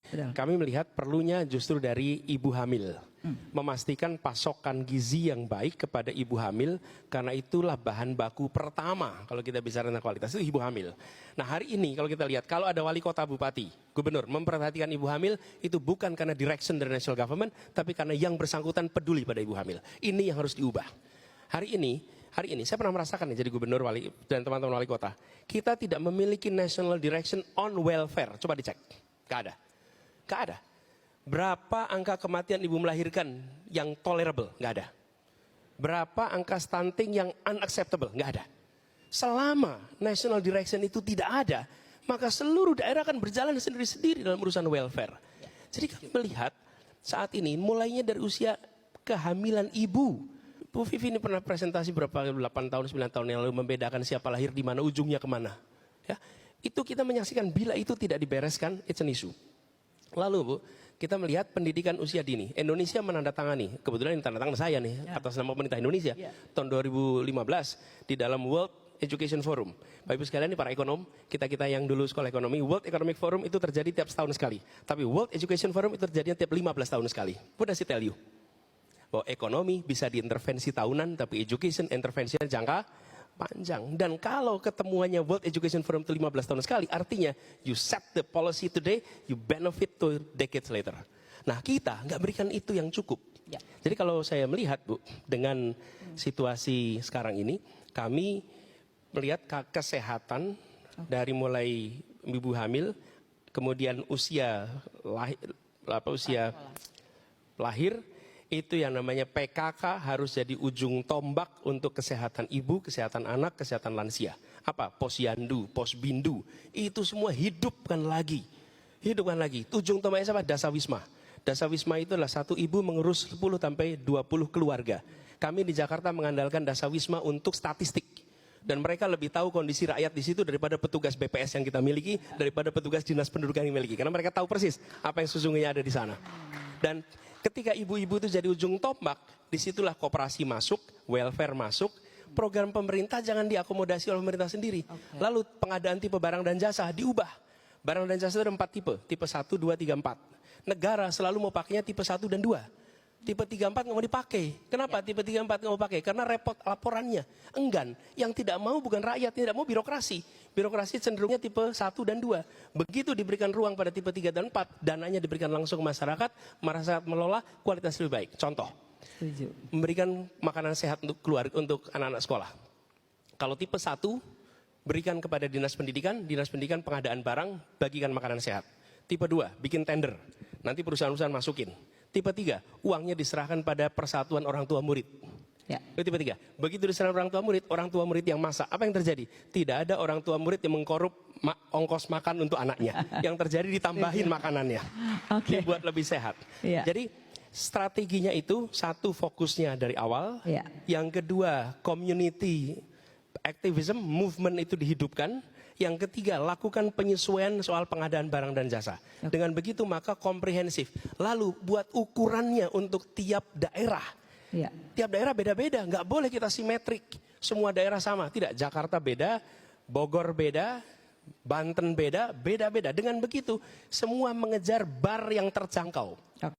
Betul. Kami melihat perlunya justru dari ibu hamil. Memastikan pasokan gizi yang baik kepada ibu hamil, karena itulah bahan baku pertama kalau kita bicara tentang kualitas itu ibu hamil. Nah hari ini kalau kita lihat, kalau ada wali kota, bupati, gubernur memperhatikan ibu hamil, itu bukan karena direction dari national government, tapi karena yang bersangkutan peduli pada ibu hamil. Ini yang harus diubah. Hari ini saya pernah merasakan jadi gubernur wali dan teman-teman wali kota, kita tidak memiliki national direction on welfare. Coba dicek, gak ada. Berapa angka kematian ibu melahirkan yang tolerable? Nggak ada. Berapa angka stunting yang unacceptable? Nggak ada. Selama national direction itu tidak ada, maka seluruh daerah akan berjalan sendiri-sendiri dalam urusan welfare. Jadi kami melihat saat ini mulainya dari usia kehamilan ibu. Bu Vivi ini pernah presentasi berapa 8 tahun, 9 tahun yang lalu membedakan siapa lahir di mana, ujungnya kemana. Ya, itu kita menyaksikan bila itu tidak dibereskan, it's an issue. Lalu Bu, kita melihat pendidikan usia dini. Indonesia menandatangani, kebetulan ini tanda tangan saya nih, atas nama pemerintah Indonesia, tahun 2015 di dalam World Education Forum. Bapak Ibu sekalian, ini para ekonom, kita-kita yang dulu sekolah ekonomi, World Economic Forum itu terjadi tiap setahun sekali. Tapi World Education Forum itu terjadi tiap 15 tahun sekali. What does it tell you? Bahwa ekonomi bisa diintervensi tahunan, tapi education intervensinya jangka panjang. Dan kalau ketemuannya World Education Forum itu 15 tahun sekali, artinya you set the policy today, you benefit to decades later. Nah kita nggak berikan itu yang cukup. Ya. Jadi kalau saya melihat Bu, dengan situasi sekarang ini, kami melihat kesehatan dari mulai ibu hamil, kemudian usia lahir, itu yang namanya PKK harus jadi ujung tombak untuk kesehatan ibu, kesehatan anak, kesehatan lansia. Apa? Posyandu, posbindu, itu semua hidupkan lagi. Hidupkan lagi. Ujung tombaknya siapa? Dasawisma. Dasawisma itu adalah satu ibu mengurus 10 sampai 20 keluarga. Kami di Jakarta mengandalkan Dasawisma untuk statistik. Dan mereka lebih tahu kondisi rakyat di situ daripada petugas BPS yang kita miliki, daripada petugas dinas pendudukan yang miliki. Karena mereka tahu persis apa yang sesungguhnya ada di sana. Dan ketika ibu-ibu itu jadi ujung tombak, disitulah koperasi masuk, welfare masuk, program pemerintah jangan diakomodasi oleh pemerintah sendiri. Lalu pengadaan tipe barang dan jasa diubah. Barang dan jasa itu ada 4 tipe 1, 2, 3, 4. Negara selalu mau pakainya tipe 1 dan 2. Tipe 3, 4 nggak mau dipakai. Kenapa tipe 3, 4 nggak mau pakai? Karena repot laporannya, enggan. Yang tidak mau bukan rakyat, tidak mau birokrasi. Birokrasi cenderungnya tipe 1 dan 2. Begitu diberikan ruang pada tipe 3 dan 4, dananya diberikan langsung ke masyarakat, masyarakat melola, kualitas lebih baik. Contoh, memberikan makanan sehat untuk keluarga, untuk anak-anak sekolah. Kalau tipe 1, berikan kepada dinas pendidikan pengadaan barang, bagikan makanan sehat. Tipe 2, bikin tender, nanti perusahaan-perusahaan masukin. Tipe 3, uangnya diserahkan pada persatuan orang tua murid. Ya. Itu tipe 3. Begitu diserahkan orang tua murid yang masak, apa yang terjadi? Tidak ada orang tua murid yang mengkorup ongkos makan untuk anaknya. Yang terjadi ditambahin makanannya. Dibuat lebih sehat. Ya. Jadi strateginya itu, satu fokusnya dari awal. Ya. Yang kedua, community activism, movement itu dihidupkan. Yang ketiga, lakukan penyesuaian soal pengadaan barang dan jasa. Dengan begitu maka komprehensif. Lalu buat ukurannya untuk tiap daerah. Ya. Tiap daerah beda-beda, nggak boleh kita simetrik. Semua daerah sama, tidak. Jakarta beda, Bogor beda, Banten beda, beda-beda. Dengan begitu semua mengejar bar yang terjangkau.